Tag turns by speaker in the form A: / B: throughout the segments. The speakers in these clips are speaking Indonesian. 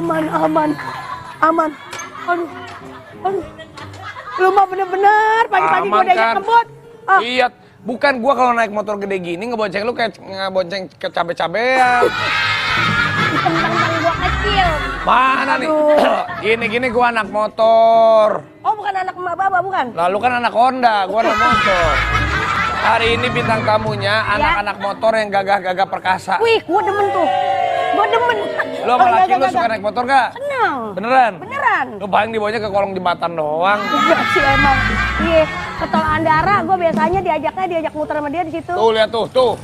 A: Aman. Aduh. Lu mah bener-bener pagi-pagi gua diajak ngebut.
B: Iya, bukan gua kalau naik motor gede gini ngebonceng lu kayak ngebonceng ke cabe-cabean.
A: Tentang gua kecil.
B: Mana nih? Gini gua anak motor.
A: Oh, bukan anak emak baba, bukan?
B: Lalu kan anak Honda, gua anak motor. Hari ini bintang tamunya anak-anak motor yang gagah-gagah perkasa.
A: Wih, gua demen tuh. Gua demen.
B: Lu sama laki lu suka naik motor gak?
A: Senang.
B: Beneran?
A: Beneran.
B: Lu paling dibawanya ke kolong jembatan doang.
A: Iya sih emang. Iya, ke Tol Andara gua biasanya diajak muter sama dia di situ.
B: Tuh lihat tuh.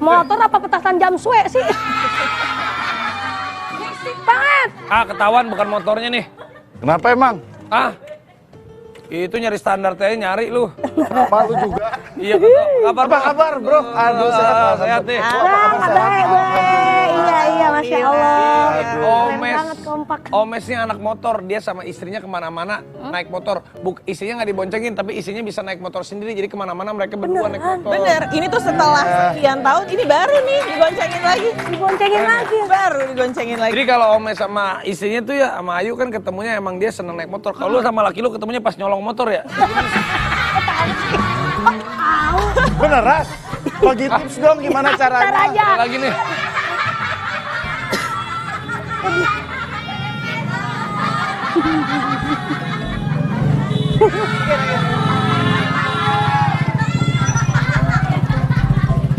A: Motor apa petasan jam suwe sih? Berisik banget.
B: Ketahuan bukan motornya nih.
C: Kenapa emang?
B: Itu nyari standar teh nyari lu.
C: Kenapa lu juga?
B: Iya,
C: Apa kabar bro? Aduh
B: sehat nih.
A: Iya, Masya Allah. Keren
B: Omes.
A: banget kompak.
B: Omesnya anak motor, dia sama istrinya kemana-mana naik motor. Istrinya nggak diboncengin, tapi istrinya bisa naik motor sendiri. Jadi kemana-mana mereka berdua naik motor.
D: Bener, ini tuh setelah sekian tahun, ini baru nih digoncengin lagi. Baru digoncengin lagi.
B: Jadi kalau Omes sama istrinya tuh ya, sama Ayu kan ketemunya emang dia seneng naik motor. Kalau lu sama laki lu ketemunya pas nyolong motor ya?
C: beneran? Bagi tips dong gimana caranya?
B: Ada lagi nih.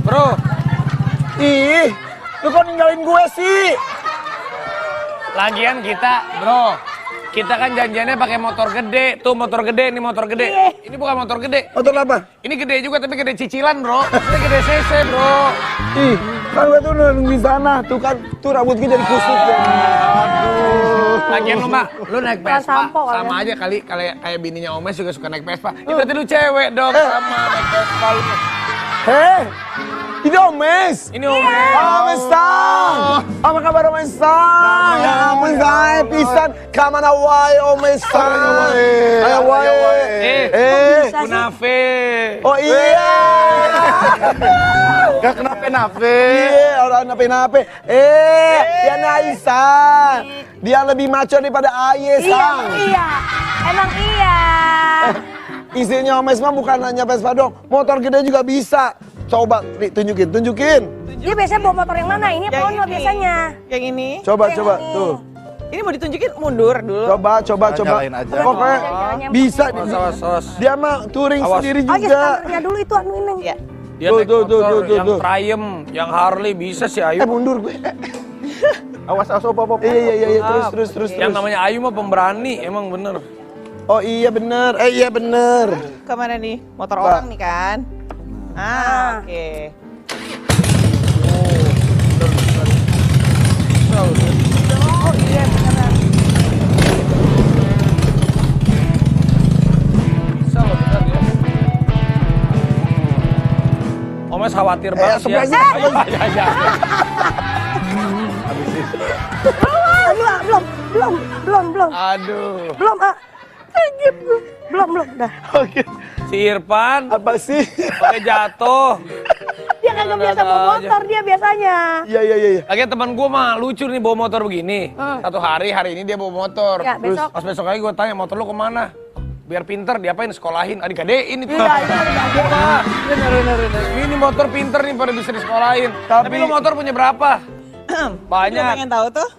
B: Bro,
C: Ih, lu kok ninggalin gue sih?
B: lagian kita kan janjiannya pakai motor gede. Tuh motor gede, ini motor gede. Ini bukan motor gede.
C: Motor apa?
B: Ini gede juga tapi gede cicilan, bro. Ini gede CC, bro.
C: Ih, kan gue tuh udah di sana. Tuh kan, tuh rambut gue jadi kusut. Aduh.
B: Lagian lu, Mak, lu naik Vespa
A: sampo,
B: sama aja kali kayak bininya Omes juga suka naik Vespa. Ya berarti lu cewek dong sama naik Vespa lu.
C: Ini Omes.
B: Ini Omes.
C: Omes Tang. Apa kabar Omes Tang? Ya ampun saya pisan. Kamana wae Omes Tang. Ayo wae.
B: Kunafe.
C: Oh iya.
E: Gak kenapa-napa.
C: Iya, orang nape-nape. Dia Naisan. Dia lebih maco daripada Aye, Sang.
A: Emang iya.
C: Istrinya Omes mah bukan hanya Vespa dong, motor gede juga bisa. Coba, Ri, tunjukin.
A: Dia biasanya bawa motor yang mana? Ini apa Ono biasanya?
D: Yang ini.
C: Coba,
A: Yang ini.
C: tuh.
D: Ini mau ditunjukin mundur dulu.
C: Coba.
E: Nyalain aja.
C: Pokoknya bisa.
B: Awas.
C: Dia mah touring
B: Awas.
C: sendiri
A: Oh iya,
C: juga.
A: standarnya dulu itu ini.
D: Iya.
B: Dia
C: Tuh,
B: naik
C: tuh,
B: motor yang
C: tuh.
B: Triumph, yang Harley bisa sih Ayu.
C: Mundur gue.
E: Awas op.
C: Iya, terus.
B: Yang namanya Ayu mah pemberani, emang bener.
C: Oh iya bener, iya bener.
D: Kemana nih? Motor orang nih kan? Oke.
A: Oh iya beneran.
B: Bisa loh bener ya. Omes khawatir banget ya.
C: sebelah sini.
B: Ya.
A: Belum.
B: Aduh.
A: Belum, Belum, dah.
C: Oke.
B: Si Irfan
C: Apa sih?
B: pakai jatuh.
A: Dia kagak biasa bawa motor dia biasanya.
C: Iya.
B: Lagian teman gue mah lucu nih bawa motor begini. Satu hari ini dia bawa motor.
A: Ya,
B: Terus
A: besok.
B: pas besok lagi gue tanya motor lu kemana? Biar pinter, diapain? Sekolahin, adik-adein itu.
A: Iya.
C: Bener.
B: Ini motor pinter nih pada bisa disekolahin. Tapi lu motor punya berapa?
D: Lu
B: Banyak.
D: pengen tahu tuh?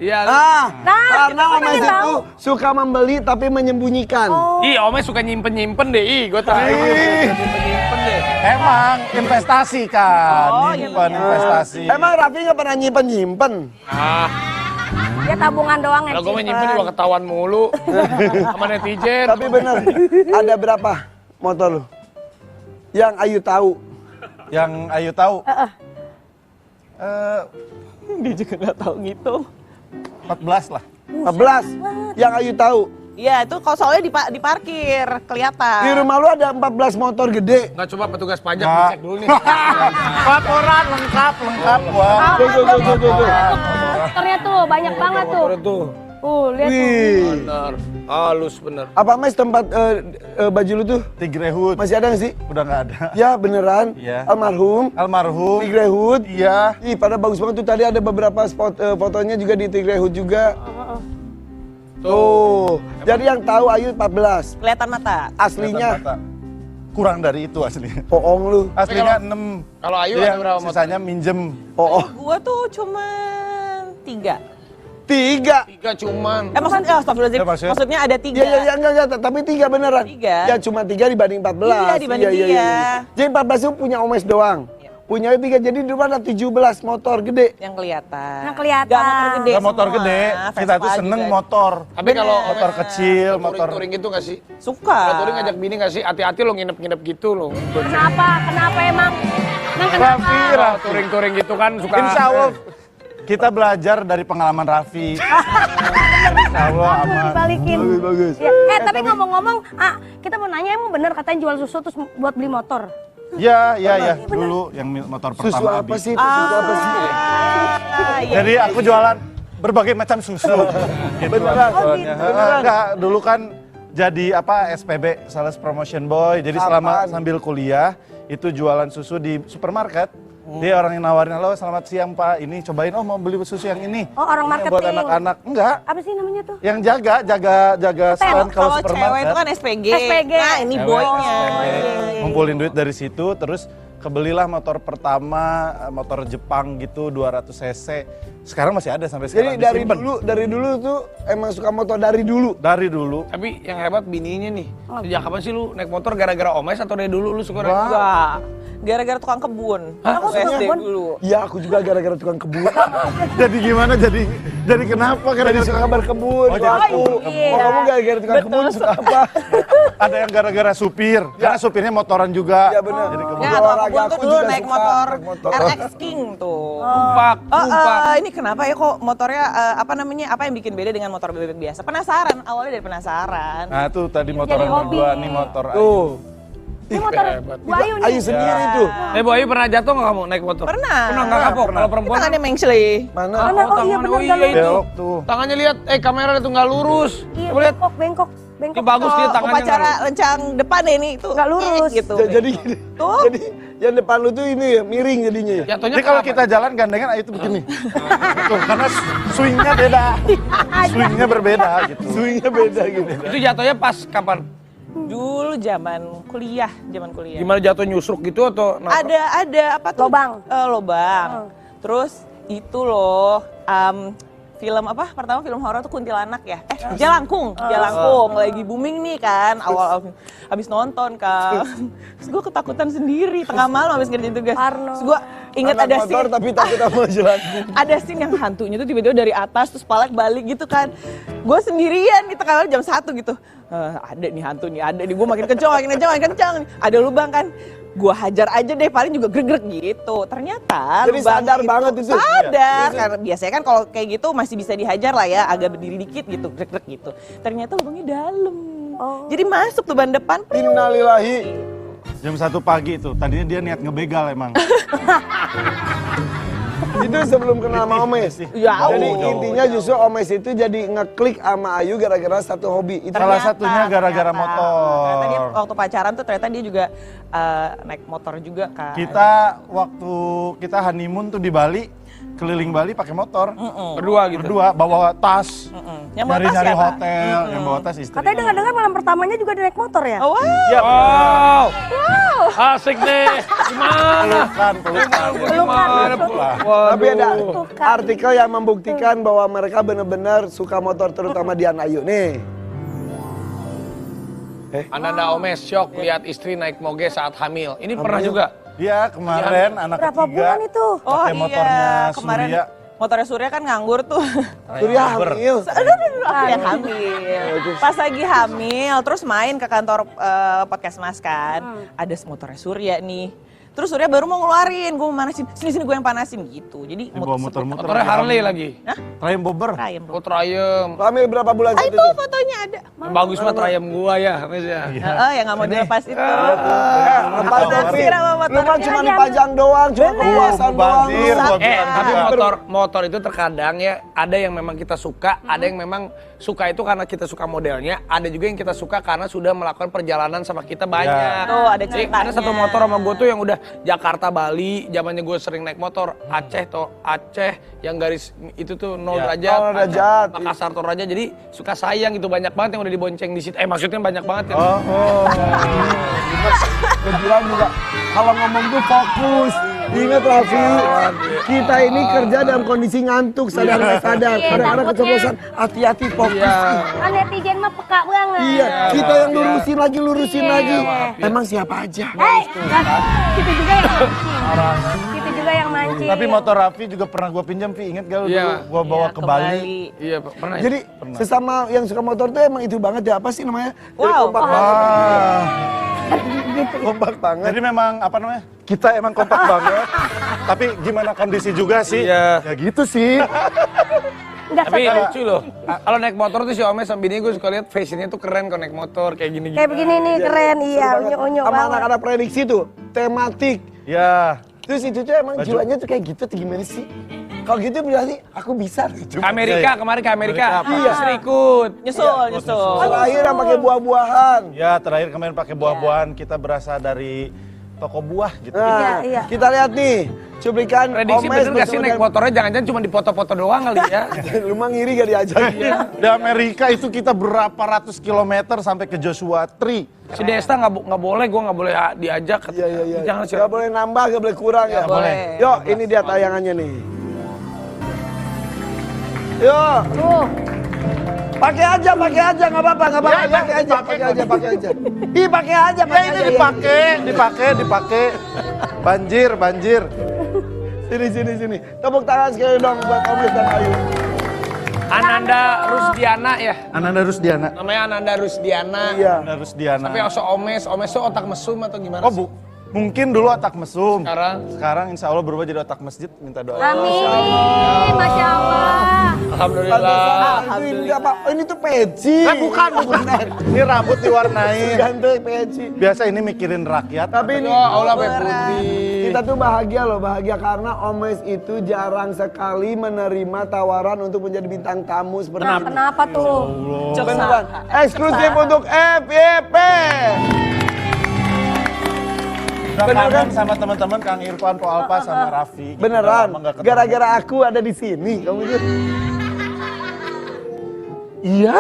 B: Iya.
C: Karena
A: kita
C: Omes
A: pengen
C: itu
A: tahu.
C: suka membeli tapi menyembunyikan.
B: Ih, Omes suka nyimpen deh. Gue tahu. Nyimpen deh.
E: Emang investasi kan, nyimpan investasi.
C: Emang Raffi nggak pernah nyimpen?
A: Dia tabungan doang ya.
B: Kalau gue nyimpen juga ketahuan mulu sama netizen.
C: Tapi bener, ada berapa motor lu? Yang Ayu tahu.
E: Yang Ayu tahu.
D: Dia juga nggak tahu ngitung.
E: 14 lah.
C: 14 yang Ayu tahu.
D: Iya, itu kalau soalnya di parkir kelihatan.
C: Di rumah lu ada 14 motor gede.
B: Nggak, coba petugas pajak
E: Nggak.
B: cek dulu nih.
E: Laporan lengkap. Wah.
C: Tuh.
A: motornya tuh, banyak banget tuh.
B: Motornya tuh.
A: Lihat tuh.
C: Wih.
B: Bener. Halus bener.
C: Apa Mas tempat baju lu tuh?
E: Tigrehut.
C: Masih ada nggak sih?
E: Udah nggak ada.
C: Ya beneran.
E: Iya.
C: Almarhum.
E: Almarhum.
C: Tigrehut.
E: Iya.
C: Ih, pada bagus banget tuh, tadi ada beberapa spot fotonya juga di Tigrehut juga. Tuh. Jadi yang tahu Ayu 14.
D: Kelihatan mata.
C: Aslinya
E: Mata. Kurang dari itu aslinya.
C: bohong lu.
E: Aslinya 6.
B: Kalau Ayu
E: Jadi
B: ada
E: yang
B: berapa motor?
E: sisanya minjem.
C: Oh,
D: Gua tuh cuma 3.
C: 3.
B: 3 cuman.
D: Maksudnya, astagfirullahaladzim.
E: Ya, maksudnya?
D: Maksudnya ada 3.
C: Iya, enggak, tapi 3 beneran.
D: 3.
C: Ya cuma 3 dibanding 14.
D: Iya, dibanding dia.
C: Jadi 14 itu punya Omes doang. Punya 3, jadi di rumah ada 17 motor gede.
D: Yang kelihatan.
A: Yang kelihatan.
D: Gak motor gede.
E: Gak motor
D: semua.
E: gede, kita tuh
D: Vespa
E: seneng
D: juga.
E: motor.
B: Tapi kalau
E: Motor kecil, motor
B: touring gitu gak sih?
D: Suka.
B: Kalau touring ngajak bini gak sih? Hati-hati lo nginep-nginep gitu lo.
A: Kenapa? Kenapa emang? Emang kenapa?
B: Kalau touring-touring gitu kan suka.
E: Insya Allah kita belajar dari pengalaman Raffi. Insya Allah
A: Bagus
E: aman.
A: dibalikin.
C: Bagus.
A: Ya. Tapi ngomong-ngomong, kita mau nanya emang bener katanya jual susu terus buat beli motor.
E: Ya. Dulu yang motor pertama
C: Susu apa
E: habis.
C: sih? Susu apa sih?
D: Iya.
E: Jadi aku jualan berbagai macam susu. Gitu
C: Beneran?
E: awalnya. Enggak, dulu kan jadi SPB, Sales Promotion Boy. Jadi selama
C: Apaan?
E: sambil kuliah itu jualan susu di supermarket. Dia orang yang nawarin, halo selamat siang Pak, ini cobain, mau beli susu yang ini.
A: Oh, orang
E: Ini buat
A: marketing.
E: anak-anak. Enggak,
A: Apa sih namanya tuh?
E: yang jaga stand kalau
D: Kalau cewek
E: supermarket.
D: itu kan SPG.
A: SPG.
D: Nah, ini
E: Cewek,
D: boynya.
E: SPG. Ngumpulin duit dari situ, terus kebelilah motor pertama, motor Jepang gitu 200 cc. Sekarang masih ada sampai
C: Jadi
E: sekarang.
C: dari
E: disimpan.
C: dulu tuh emang suka motor dari dulu.
E: Dari dulu.
B: Tapi yang hebat bininya nih. Sejak kapan sih lu naik motor gara-gara Omes atau dari dulu lu suka naik motor?
D: Enggak. Gara-gara tukang kebun. Aku
A: tukang
D: SD
A: kebun?
D: dulu.
C: Iya, aku juga gara-gara tukang kebun.
E: Jadi gimana? Jadi kenapa?
C: Jadi suka kabar kebun.
E: Oh,
C: tuh
E: jadi
C: aku.
E: tukang
A: kebun.
C: Oh, kamu gara-gara tukang kebun suka apa?
E: Ada yang gara-gara supir. Karena supirnya motoran juga.
C: Iya benar.
E: Jadi kebun.
D: Nah,
C: Olahraga
D: tukang kebun
C: aku
D: tuh dulu
C: juga
D: naik
C: suka
D: motor
C: naik motor.
D: RX King tuh.
B: Tumpak, tumpak.
D: Ini kenapa ya kok motornya apa yang bikin beda dengan motor bebek biasa? Penasaran, awalnya dari penasaran.
E: Nah tuh tadi motoran
A: hobi.
E: berdua nih motor.
C: Tuh.
A: Ini motor
B: hebat.
A: Bu Ayu nih.
C: Ayu sendiri tuh.
B: Bu Ayu pernah jatuh nggak kamu naik motor?
D: Pernah.
B: Pernah nggak kapok? Kalau perempuan
D: Tangannya mengsli.
C: Mana?
A: Mana? Oh iya
B: tangannya,
A: bener
B: oh
A: nggak
B: iya itu.
E: Belok tuh.
B: Tangannya lihat, kamera itu nggak lurus.
A: Iya,
B: Coba lihat.
A: bengkok.
B: Ini bagus dia tangannya.
D: Upacara
B: nggak
D: lencang depan deh nih itu
A: Nggak lurus.
D: gitu.
C: Jadi gini.
D: Tuh.
C: Jadi yang depan lu tuh ini ya, miring jadinya ya.
B: lurus. Jatuhnya
E: Jadi kalau
B: kenapa?
E: kita jalan gandengan Ayu tuh begini. Tuh, karena swingnya beda. Swingnya berbeda gitu.
C: Swingnya beda gitu.
B: Itu jatuhnya pas kapan?
D: Dulu zaman kuliah.
B: Gimana jatuh nyusruk gitu atau?
D: Ada apa tuh?
A: Lobang.
D: Lobang. Terus itu loh film apa? Pertama film horor tuh kuntilanak ya. Jalangkung lagi booming nih kan. Awal habis nonton kan. Terus gue ketakutan sendiri tengah malam habis ngerjain tugas.
A: Parno.
D: Terus gue inget
C: Anak
D: ada
C: motor
D: scene.
C: tapi takut sama jalan.
D: Ada scene yang hantunya tuh tiba-tiba dari atas terus palak balik gitu kan. Gue sendirian di tengah malam jam 1 gitu. Ada nih hantu nih, ada nih. Gue makin kencang. Ada lubang kan. Gue hajar aja deh, paling juga greg-greg gitu. Ternyata
C: Jadi
D: lubang
C: sadar banget itu.
D: Sadar, karena biasanya kan kalau kayak gitu masih bisa dihajar lah ya, agak berdiri dikit gitu, greg-greg gitu. Ternyata lubangnya dalam. Jadi masuk tuh ban depan.
C: Innalillahi.
E: Jam 1 pagi itu. Tadinya dia niat ngebegal emang.
C: Itu sebelum kenal sama Omes.
D: Ya,
C: Jadi
E: jauh.
C: intinya justru Omes itu jadi ngeklik sama Ayu gara-gara satu hobi. Itu
E: Salah satunya gara-gara
D: Ternyata
E: motor.
D: dia waktu pacaran tuh ternyata dia juga naik motor juga kan.
E: Waktu kita honeymoon tuh di Bali, keliling Bali pakai motor.
B: Berdua gitu.
E: Berdua bawa tas.
D: Yang bawa tas
E: Nyari-nyari
D: siapa?
E: hotel, yang bawa tas istri.
A: Katanya dengar-dengar malam pertamanya juga dia naik motor ya?
D: Oh, wow.
E: Ya,
B: Wow. Asik deh. Gimana?
E: pelukan.
B: Gimana?
C: Tapi ada
A: Bukan.
C: artikel yang membuktikan bahwa mereka benar-benar suka motor terutama Dian Ayu nih.
B: Ananda Omes shock lihat istri naik moge saat hamil. Ini pernah juga?
E: Iya, kemarin anak
A: Berapa
E: ketiga.
A: bulan itu?
D: Oh
E: Pakai motornya
D: kemarin
E: Surya.
D: motornya Surya kan nganggur tuh.
C: Surya hamil.
D: Aku yang hamil. Pas lagi hamil, terus main ke kantor Puskesmas kan. Ada motornya Surya nih. Terus Surya baru mau ngeluarin, gue mau manasin, sini gue yang panasin gitu. Jadi
E: Dibawa muter-muter.
B: Motornya Harley lagi.
E: Triumph Bobber.
D: Triumph.
B: Oh Triumph.
C: Hamil berapa bulan
D: Ah,
C: itu?
D: itu fotonya ada.
B: Bagus mah Triumph gua ya, Mes ya.
D: Yang nggak mau dilepas itu.
C: Lepas
D: Naksir
C: Devi.
D: sama
C: Lu
D: motornya.
C: mah cuma dipajang doang, cuma kepuasan doang.
E: Banjir,
C: lu.
B: Tapi motor itu terkadang ya ada yang memang kita suka, ada yang memang suka itu karena kita suka modelnya, ada juga yang kita suka karena sudah melakukan perjalanan sama kita banyak.
D: Tuh, ada
B: Jadi,
D: ceritanya.
B: ada satu motor sama gue tuh yang udah Jakarta Bali, zamannya gue sering naik motor, Aceh yang garis itu tuh 0 derajat,
C: 0 derajat.
B: Makassar Toraja, jadi suka sayang gitu banyak banget yang udah dibonceng di situ. Maksudnya banyak banget kan.
C: Kebetulan juga kalau ngomong tuh fokus. Ingat Raffi, kita ini kerja dalam kondisi ngantuk, sadar nggak sadar. Kadang-kadang keceplosan, hati-hati fokus.
A: Kan netizen mah peka banget.
C: Iya, kita yang lurusin lagi. Emang siapa aja?
A: Hei, itu juga yang mancing. Itu juga yang mancing.
E: Tapi motor Raffi juga pernah gue pinjam, Vi. Ingat gak lu
B: Iya.
E: dulu gue bawa
D: Iya,
E: ke Bali?
B: Iya, pernah ya?
C: Jadi sesama yang suka motor tuh emang itu banget ya, apa sih namanya?
D: Wow.
C: Kompak banget.
E: Wah.
C: Kompak banget.
E: Jadi memang apa namanya? Kita emang kompak banget. Tapi gimana kondisi juga sih?
B: Iya.
E: Ya gitu sih.
A: Enggak
B: Tapi
A: satu.
B: lucu loh, kalau naik motor tuh si Omes sama bini gue suka lihat fashionnya tuh keren kalau naik motor kayak gini-gini.
A: Kayak begini nih keren, iya, unyu-unyu
C: Sama
A: banget.
C: anak-anak prediksi tuh, tematik.
E: Ya.
C: Terus itu tuh emang jiwanya tuh kayak gitu, tuh gimana sih? Kalau gitu berarti aku bisa.
B: Ke Amerika, kemarin ke Amerika.
C: Iya.
B: Istri ikut.
D: Nyusul.
C: Terakhir yang pakai buah-buahan.
E: Ya terakhir kemarin pakai buah-buahan, kita berasal dari toko buah gitu.
C: Nah,
A: Iya.
C: kita lihat nih, cuplikan
B: Prediksi
C: Omes
B: bener gak sih
C: bersama
B: naik
C: dengan-
B: motornya jangan-jangan cuma dipoto-foto doang kali ya.
C: Lu mah ngiri gak diajak.
E: Di Amerika itu kita berapa ratus kilometer sampai ke Joshua Tree.
B: Si Desta nggak boleh, gue nggak boleh diajak.
C: Iya.
B: Jangan sih.
C: Gak boleh nambah, gak boleh kurang ya.
D: boleh.
C: Yuk, ini dia tayangannya nih. Yuk,
A: Tuh,
C: pakai aja, nggak apa-apa, pakai aja. Ih, pakai aja.
E: Ya ini dipakai. Banjir.
C: Sini. Tepuk tangan sekali dong buat Omes dan Ayu.
B: Ananda Rusdiana ya.
E: Ananda Rusdiana.
B: Namanya Ananda Rusdiana.
C: Iya.
E: Ananda Rusdiana.
B: Tapi Omes tuh otak mesum atau gimana
E: Oh
B: sih?
E: mungkin dulu otak mesum.
B: Sekarang
E: insya Allah berubah jadi otak masjid. Minta doa.
A: amin. Masya Allah.
B: Alhamdulillah.
C: Ini tuh peci.
E: Bukan. Ini rambut diwarnain.
C: Ganti peci.
E: Biasa ini mikirin rakyat.
C: Tapi ini
B: Allah putih.
C: kita tuh bahagia loh, bahagia karena Omes itu jarang sekali menerima tawaran untuk menjadi bintang tamu seperti
A: Nah,
C: ini.
A: kenapa tuh?
C: Beneran. Eksklusif untuk FYP.
E: Beneran sama teman-teman Kang Irfan, Po Alpa sama Raffi. Gitu. Udah
C: Beneran.
E: lama nggak ketemu.
C: Gara-gara aku ada di sini, kamu tuh. Iya.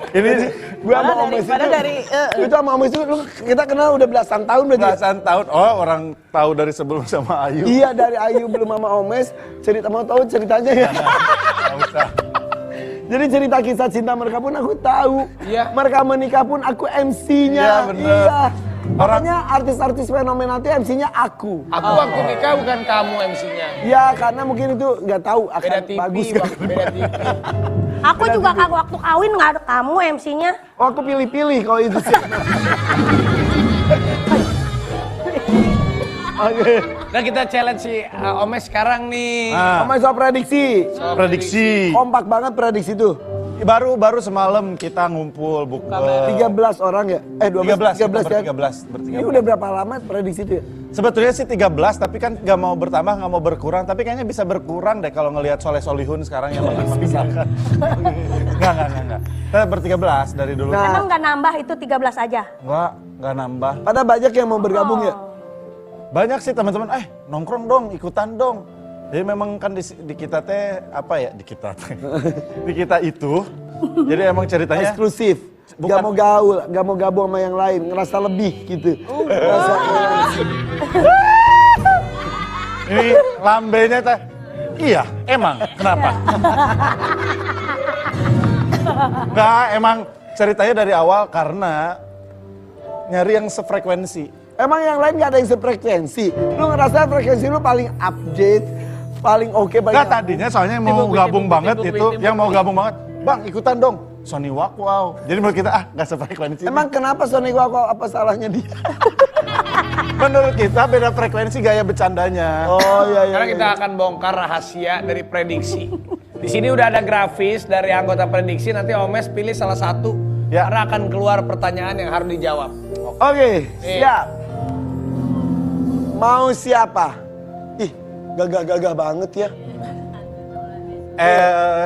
E: Ini
C: Gua sama Omes itu sama Omes itu kita kenal udah belasan tahun berarti.
E: belasan tahun. Oh orang tahu dari sebelum sama Ayu.
C: Iya, dari Ayu belum sama Omes. Mau tahu ceritanya ya?
E: Nggak usah.
C: Jadi cerita kisah cinta mereka pun aku tahu.
B: Iya.
C: Mereka menikah pun aku MC-nya.
E: Iya, bener.
C: Iya. Makanya artis-artis fenomenal itu MC-nya aku.
B: Aku waktu nikah bukan kamu MC-nya.
C: Ya karena mungkin itu nggak tahu akan
B: Beda TV,
C: bagus
B: Bang. Beda TV.
A: Aku juga waktu kawin nggak ada kamu MC-nya.
C: Oh aku pilih-pilih kalau itu sih. Oke.
B: Nah kita challenge si Omes sekarang nih.
C: Omes soal prediksi.
E: Prediksi.
C: Kompak banget prediksi tuh.
E: Baru semalam kita ngumpul
C: 13 orang ya? 12, 13 kan?
E: 13.
C: Ini udah berapa lama prediksi itu ya?
E: Sebetulnya sih 13, tapi kan nggak mau bertambah, nggak mau berkurang. Tapi kayaknya bisa berkurang deh kalau ngelihat Soleh Solihun sekarang yang makan-makan. Nggak. Kita ber-13 dari dulu.
C: Nah.
A: Emang nggak nambah itu 13 aja?
E: Nggak nambah.
C: Padahal banyak yang mau bergabung ya?
E: Banyak sih teman-teman, nongkrong dong, ikutan dong. Jadi memang kan di kita teh, apa ya, di kita teh. Di kita itu, jadi emang ceritanya.
C: Eksklusif.
E: Bukan.
C: Gak mau gaul, gak mau gabung sama yang lain, ngerasa lebih gitu. Ngerasa
E: Ini lambenya teh, iya emang, kenapa? Nggak, emang ceritanya dari awal karena nyari yang sefrekuensi.
C: Emang yang lain gak ada yang sefrekuensi? Lu ngerasa frekuensi lu paling update, paling oke, paling
E: Nggak, tadinya soalnya yang mau gabung banget itu, yang mau gabung banget, Bang ikutan dong. Sony Wow. Jadi menurut kita nggak sefrekuensi.
C: Emang kenapa Sony Wako apa salahnya dia?
E: Menurut kita beda frekuensi gaya bercandanya.
C: Oh iya.
B: Sekarang kita akan bongkar rahasia dari prediksi. Di sini udah ada grafis dari anggota prediksi, nanti Omes pilih salah satu.
E: Ya.
B: Karena akan keluar pertanyaan yang harus dijawab.
C: Oke, siap. Mau siapa? Ih, gagah-gagah banget ya.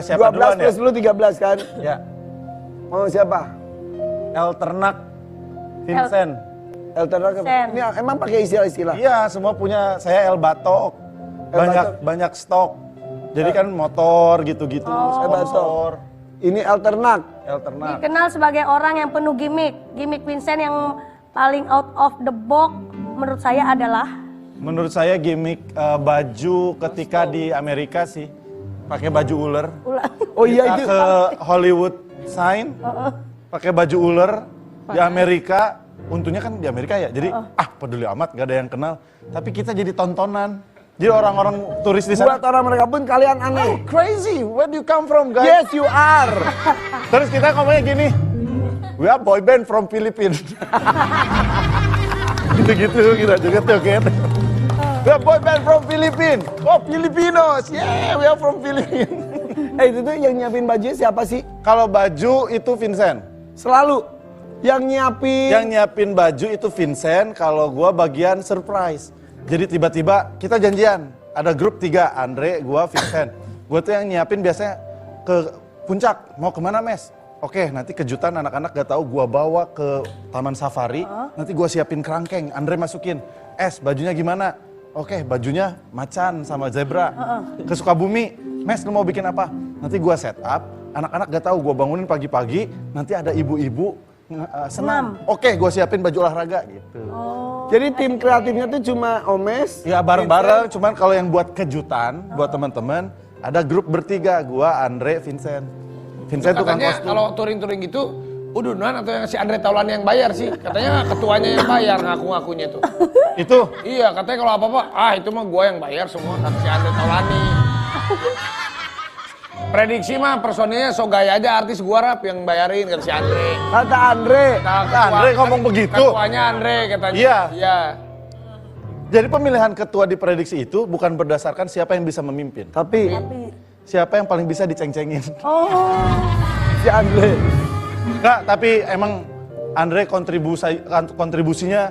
E: Siapa
C: 12
E: duluan ya?
C: plus lu 13 kan?
E: Ya.
C: Mau siapa?
E: El Ternak, Vincent.
C: Elterak. Ini emang pakai istilah-istilah?
E: Iya, semua punya. Saya El Batok.
C: El Batok.
E: Banyak stok. Jadi kan motor gitu-gitu, sponsor.
C: Ini Elternak.
E: El Ternak.
A: Dikenal sebagai orang yang penuh gimmick. Gimmick Vincent yang paling out of the box menurut saya adalah
E: Menurut saya gimmick baju ketika di Amerika sih. Pakai baju ular.
C: Oh iya
E: Kita
C: itu.
E: ke Hollywood sign. Pakai baju ular di Amerika. Untungnya kan di Amerika ya. Jadi peduli amat gak ada yang kenal. Tapi kita jadi tontonan. Jadi orang-orang turis di sana.
C: Buat orang mereka pun kalian aneh.
E: Crazy, where do you come from guys?
C: Yes you are.
E: Terus kita ngomongnya gini, we are boy band from Philippines. Gitu-gitu kita juga tuh kan. We are boy band from Philippines. Oh Filipinos, yeah we are from Philippines.
C: Itu tuh yang nyiapin baju siapa sih?
E: Kalau baju itu Vincent.
C: Selalu. Yang nyiapin.
E: Yang nyiapin baju itu Vincent, kalau gua bagian surprise. Jadi tiba-tiba kita janjian, ada grup 3, Andre, gua, Vincent. Gua tuh yang nyiapin biasanya ke puncak, mau kemana Mes? Oke, nanti kejutan anak-anak gak tahu gua bawa ke taman safari, nanti gua siapin kerangkeng, Andre masukin. Bajunya gimana? Oke, bajunya macan sama zebra. Ke Sukabumi, Mes lu mau bikin apa? Nanti gua set up, anak-anak gak tahu gua bangunin pagi-pagi, nanti ada ibu-ibu senam. Oke, gua siapin baju olahraga gitu.
C: Jadi tim kreatifnya tuh cuma Omes.
E: Ya bareng-bareng, cuman kalau yang buat kejutan, buat teman-teman, ada grup bertiga, gua, Andre, Vincent. Vincent tukang
B: Katanya
E: kostum.
B: kalau touring-touring gitu, udunan atau yang si Andre Taulani yang bayar sih? Katanya ketuanya yang bayar, ngaku-ngakunya tuh.
E: Itu,
B: Iya, katanya kalau apa-apa, itu mah gua yang bayar semua, kata si Andre Taulani. Prediksi mah personilnya so gaya aja, artis gua rap yang bayarin, kata si Andre.
C: Kata Andre.
E: Andre ngomong begitu.
B: Ketuanya Andre katanya.
E: Iya.
B: Iya.
E: jadi pemilihan ketua di prediksi itu bukan berdasarkan siapa yang bisa memimpin.
C: Tapi
E: Siapa yang paling bisa diceng-cengin.
C: si Andre.
E: Enggak, tapi emang Andre kontribusinya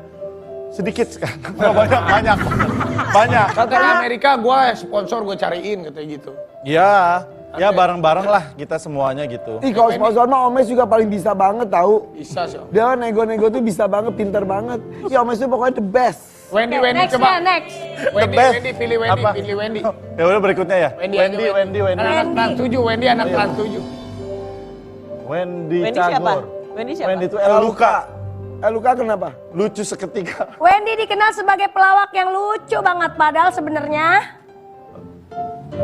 E: sedikit sekarang. Banyak.
B: Kata Amerika gua sponsor gua cariin katanya gitu.
E: Ya bareng-bareng lah kita semuanya gitu.
C: Ih kalau sponsor mah Omes juga paling bisa banget tahu.
B: Bisa sih.
C: Dia nego-nego tuh bisa banget, pinter banget. Ya Omes tuh pokoknya the best.
B: Wendy
A: Next
B: coba.
A: ya, next.
B: Wendy pilih Wendy,
E: Apa?
B: pilih Wendy.
E: Ya udah berikutnya ya.
B: Wendy anak trans 7, Wendy anak trans 7.
E: Wendy
D: Wendy siapa?
E: Cagur.
D: Wendy siapa?
E: Wendy itu Luka.
C: Luka kenapa?
E: Lucu seketika.
A: Wendy dikenal sebagai pelawak yang lucu banget, padahal sebenarnya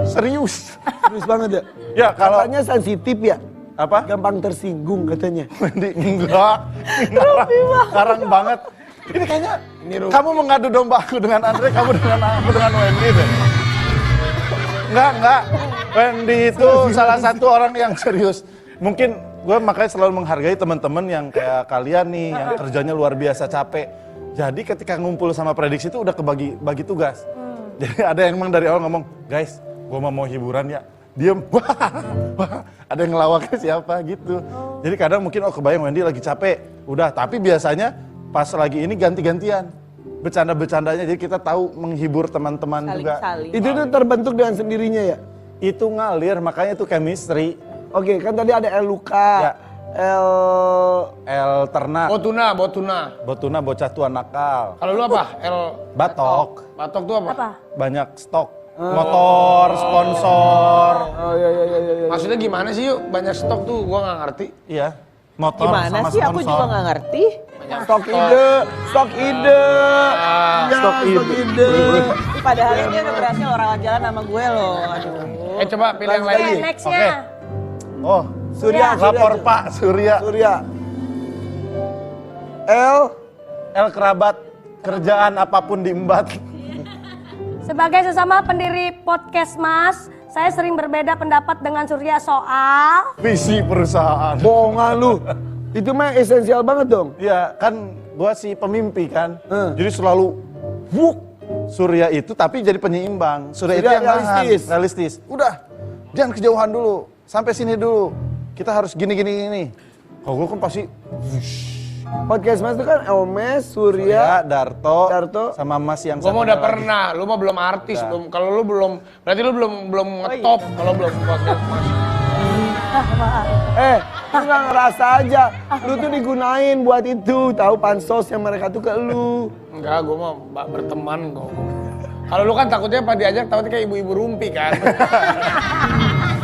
E: Serius.
C: Serius banget ya?
E: Ya kalau
C: Katanya sensitif ya?
E: apa?
C: Gampang tersinggung katanya.
E: Wendy enggak. Sekarang banget. Ini kayaknya kamu mengadu domba aku dengan Andre, kamu dengan aku dengan Wendy deh. Enggak. Wendy itu salah satu orang yang serius. Mungkin gue makanya selalu menghargai teman-teman yang kayak kalian nih, yang kerjanya luar biasa capek. Jadi ketika ngumpul sama prediksi itu udah bagi tugas. Jadi ada yang emang dari awal ngomong, guys, gue mau hiburan ya. Diem, wah, ada yang ngelawaknya siapa gitu. Jadi kadang mungkin kebayang Wendy lagi capek. Udah, tapi biasanya pas lagi ini ganti-gantian. Bercanda-bercandanya, jadi kita tahu menghibur teman-teman juga.
D: Saling.
C: Itu tuh terbentuk dengan sendirinya ya?
E: Itu ngalir, makanya itu chemistry.
C: Oke, kan tadi ada Luka,
E: Ya. El Ternak, Botuna bocah tua nakal.
B: Kalau lu apa?
E: Batok,
B: Batok tuh apa?
A: apa?
E: banyak stok. Motor, sponsor.
C: Oh iya.
B: Maksudnya gimana sih yuk? Banyak stok tuh, gua nggak ngerti.
E: Iya, motor
D: Gimana
E: sama
D: sih?
E: sponsor.
D: Aku juga nggak ngerti.
C: Stok ide. Ya, stok ide.
D: Padahal ini udah berhasil orang jalan sama gue loh. Aduh.
B: Coba pilih yang
C: Lanjut
B: lain.
C: lagi.
A: Nextnya.
E: Oke. Oh,
C: Surya.
E: lapor Pak Surya. El kerabat, kerjaan apapun diembat.
A: Sebagai sesama pendiri podcast Mas, Saya sering berbeda pendapat dengan Surya soal
E: Visi perusahaan.
C: Bohongan lu. Itu mah esensial banget dong.
E: Iya, kan gua si pemimpi kan. Jadi selalu wuk Surya itu tapi jadi penyeimbang. Surya itu
C: Surya
E: yang nahan,
C: realistis.
E: realistis. Udah, jangan kejauhan dulu. Sampai sini dulu. Kita harus gini. Kalau gua kan pasti
C: Podcast Mas itu kan Omes,
E: Surya,
C: Surya,
E: Darto,
C: Darto.
E: sama Mas yang
B: Gua mau
E: satunya
B: udah
E: lagi.
B: pernah, lu mah belum artis, belum. Kalau lu belum, berarti lu belum ngetop. Kalau belum podcast Mas.
C: Lu nggak ngerasa aja. Lu tuh digunain buat itu. Tahu pansosnya mereka tuh ke lu.
B: Enggak, gua mau berteman kok. Kalau lu kan takutnya pas diajak takutnya kayak ibu-ibu rumpi kan.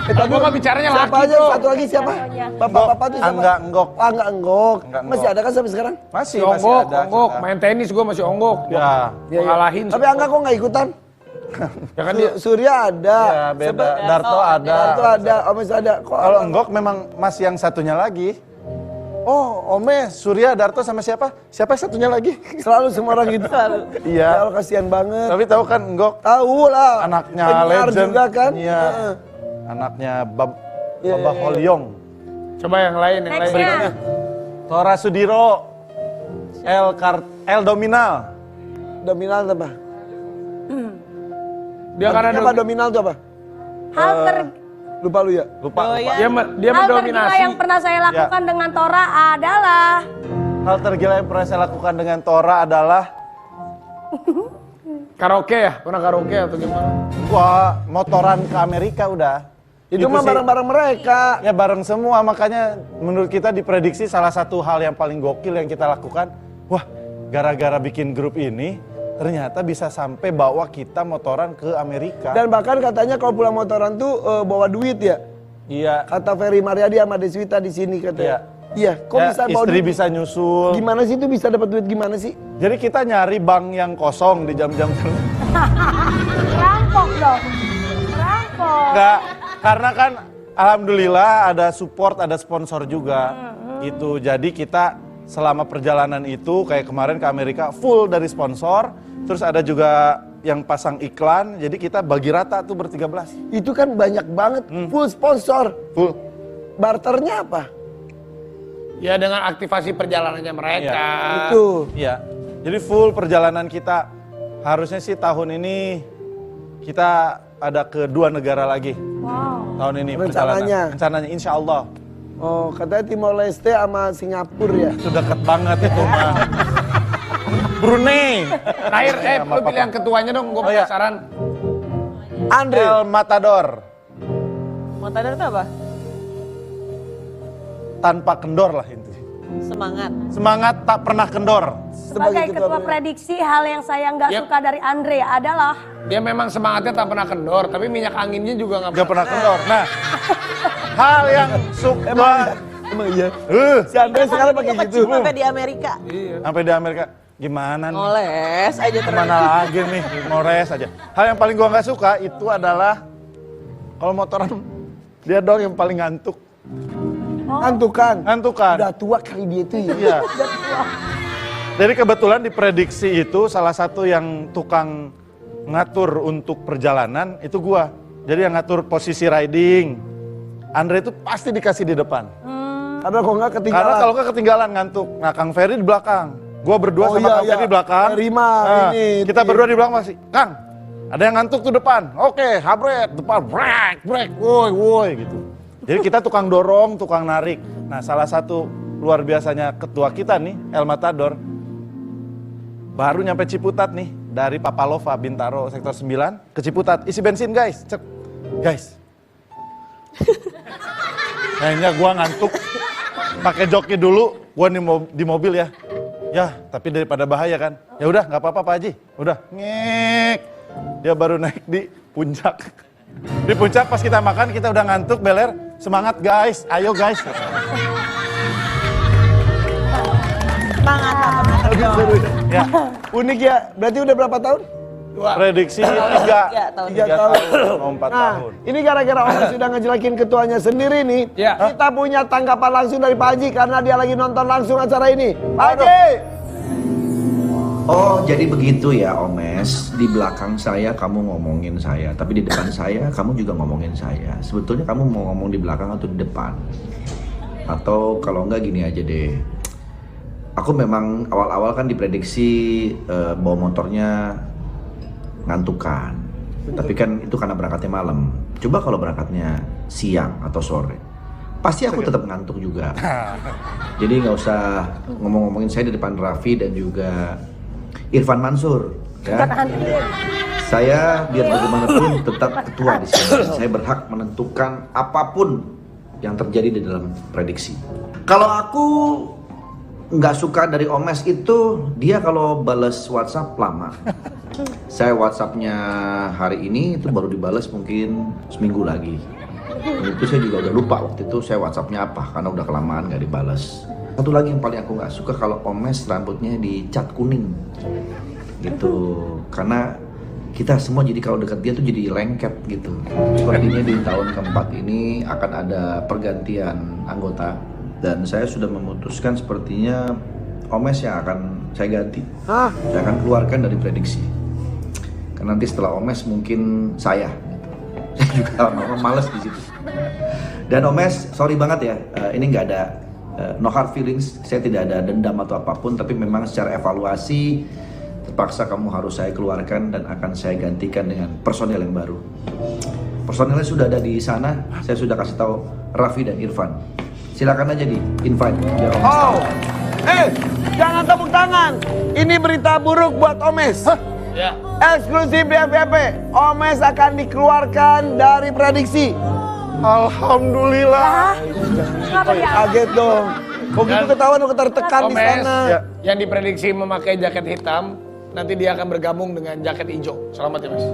B: Gua mah bicaranya
C: Siapa
B: laki,
C: aja?
B: bro.
C: Satu lagi siapa? Bapak-bapak tuh siapa?
E: Angga Enggok.
C: Oh, Angga Enggok.
E: Angga
C: Masih
E: Enggok.
C: ada kan sampai sekarang?
E: Masih
B: Onggok,
E: ada.
B: onggok. Main tenis gua masih onggok.
E: Ya.
C: Iya, iya.
B: Ngalahin.
C: Tapi Angga kok nggak ikutan?
B: Ya kan dia.
C: Surya ada.
E: Ya, beda. Darto ada.
C: Darto ada. Omes ada. Kok
E: Kalau
C: Angga-
E: Enggok memang Mas yang satunya lagi. Oh, Omes, Surya, Darto sama siapa? Siapa satunya lagi?
C: Selalu semua orang gitu.
E: Iya.
C: Ya, kasihan banget.
E: Tapi tahu kan Enggok
C: Tahu lah.
E: anaknya
C: Penyiar
E: legend
C: juga kan.
E: Iya.
C: Heeh.
E: Anaknya
C: Iya,
E: Babah
C: iya, iya.
E: Holyong.
B: Coba yang lain, yang lain.
A: nextnya.
E: Tora Sudiro. El Dominal.
C: Dominal itu apa?
B: Dia kan
C: Artinya
B: ada
C: apa dominal itu apa?
A: hal
C: Lupa lu ya?
E: Lupa.
B: dia
A: hal tergila
B: mendominasi.
A: yang pernah saya lakukan dengan Tora adalah
E: Hal tergila yang pernah saya lakukan dengan Tora adalah
B: Karaoke ya? Pernah karaoke atau gimana?
E: gua motoran ke Amerika udah.
C: Itu mah
E: sih.
C: barang-barang mereka.
E: Ya bareng semua, makanya menurut kita diprediksi salah satu hal yang paling gokil yang kita lakukan, wah gara-gara bikin grup ini ternyata bisa sampai bawa kita motoran ke Amerika.
C: Dan bahkan katanya kalau pulang motoran tuh bawa duit ya.
E: Iya,
C: Kata Ferry Mariadi sama Deswita di sini katanya. Iya, kok
E: ya,
C: bisa bawa
E: istri
C: duit?
E: bisa nyusul.
C: Gimana sih itu bisa dapat duit gimana sih?
E: Jadi kita nyari bank yang kosong di jam-jam
A: rampok dong. Rampok.
E: enggak, karena kan alhamdulillah ada support, ada sponsor juga. Gitu. Jadi kita selama perjalanan itu kayak kemarin ke Amerika full dari sponsor, terus ada juga yang pasang iklan, jadi kita bagi rata tuh ber-13.
C: Itu kan banyak banget full sponsor.
E: Full.
C: Barternya apa?
B: Ya dengan aktivasi perjalanannya mereka.
C: Itu.
E: Iya. Jadi full perjalanan kita. Harusnya sih tahun ini kita ada ke 2 negara lagi.
A: Wow.
E: Tahun ini
C: Rencananya.
E: perjalanan. Rencananya insya Allah.
C: Oh, katanya Timor Leste sama Singapura ya.
E: Itu deket banget itu mah. Brunei.
B: Terakhir,
E: Sama
B: lu pilih
E: papa.
B: yang ketuanya dong, gue
E: Oh, iya.
B: penasaran.
C: Andre.
E: El Matador.
D: Matador itu apa?
E: Tanpa kendor lah itu.
D: Semangat.
E: Semangat tak pernah kendor.
A: Sebagai ketua prediksi, hal yang saya nggak
B: Yep.
A: suka dari Andre adalah
B: Dia memang semangatnya tak pernah kendor, tapi minyak anginnya juga
E: Gak pernah kendor. Nah, hal yang suka.
C: Emang iya. Si Andre sekarang pakai gitu.
D: Kecil sampai di Amerika.
E: Sampai di Amerika. Gimana nih?
D: Ngoles aja terus.
E: Kemana lagi nih? Ngores aja. Hal yang paling gua nggak suka itu adalah kalau motoran dia dong yang paling ngantuk.
C: Ngantukan.
E: Ngantukan.
C: Udah tua kali dia itu ya.
E: Iya. Jadi kebetulan diprediksi itu salah satu yang tukang ngatur untuk perjalanan itu gua. Jadi yang ngatur posisi riding. Andre itu pasti dikasih di depan.
C: Karena kok nggak ketinggalan.
E: Karena kalau nggak ketinggalan ngantuk. Nah, Kang Ferry di belakang. Gua berdua
C: Oh,
E: sama
C: iya,
E: Kang Ferry
C: iya.
E: di belakang.
C: Ferry mah
E: Nah,
C: ini,
E: kita
C: tim.
E: berdua di belakang masih. Kang, ada yang ngantuk tuh depan. Oke, habret depan, brek, woi gitu. Jadi kita tukang dorong, tukang narik. Nah, salah satu luar biasanya ketua kita nih, El Matador, baru nyampe Ciputat nih, dari Papalova, Bintaro, sektor 9, ke Ciputat. Isi bensin guys, cek. Guys. Kayaknya gua ngantuk, pakai joki dulu, gua di mobil ya. Ya, tapi daripada bahaya kan. Ya udah, nggak apa-apa Pak Haji. Udah, ngek. Dia baru naik di puncak. Di puncak pas kita makan, kita udah ngantuk, beler. Semangat guys, ayo guys.
D: Semangat apa?
E: Ya,
C: Unik ya. Berarti udah berapa tahun?
E: prediksi 3
D: tahun.
C: 3 tahun.
E: mau 4
C: Nah,
E: tahun.
C: ini gara-gara Om sudah ngejelekin ketuanya sendiri nih.
B: Ya.
C: Kita punya tanggapan langsung dari Pak Haji karena dia lagi nonton langsung acara ini. Pak Haji!
F: Oh, jadi begitu ya, Omes. Di belakang saya kamu ngomongin saya, tapi di depan saya kamu juga ngomongin saya. Sebetulnya kamu mau ngomong di belakang atau di depan? Atau kalau enggak gini aja deh. Aku memang awal-awal kan diprediksi bawa motornya ngantukan. Tapi kan itu karena berangkatnya malam. Coba kalau berangkatnya siang atau sore, pasti aku tetap ngantuk juga. Jadi nggak usah ngomong-ngomongin saya di depan Raffi dan juga Irfan Mansur. Ya. Saya biar bagaimanapun tetap ketua di sini. Saya berhak menentukan apapun yang terjadi di dalam prediksi. Kalau aku nggak suka dari Omes itu, dia kalau balas WhatsApp lama. Saya WhatsAppnya hari ini itu baru dibalas mungkin seminggu lagi. Dan itu saya juga udah lupa waktu itu saya WhatsAppnya apa karena udah kelamaan nggak dibalas. Satu lagi yang paling aku nggak suka kalau Omes rambutnya dicat kuning gitu, karena kita semua jadi kalau dekat dia tuh jadi lengket gitu. Sepertinya di tahun keempat ini akan ada pergantian anggota dan saya sudah memutuskan sepertinya Omes yang akan saya ganti. Saya akan keluarkan dari prediksi. Karena nanti setelah Omes mungkin saya juga males di situ. Dan Omes, sorry banget ya, ini nggak ada no hard feelings, saya tidak ada dendam atau apapun, tapi memang secara evaluasi terpaksa kamu harus saya keluarkan dan akan saya gantikan dengan personel yang baru. Personelnya sudah ada di sana, saya sudah kasih tahu Raffi dan Irfan. Silakan aja di invite biar Omes tahu.
C: Jangan tepuk tangan. Ini berita buruk buat Omes.
B: Ya.
C: Eksklusif di FYP. Omes akan dikeluarkan dari prediksi. Alhamdulillah.
A: Kenapa dia?
C: Kaget dong. Kok gitu ketahuan lo tertekan di
B: Omes
C: sana.
B: yang diprediksi memakai jaket hitam, nanti dia akan bergabung dengan jaket hijau. Selamat ya, Mas.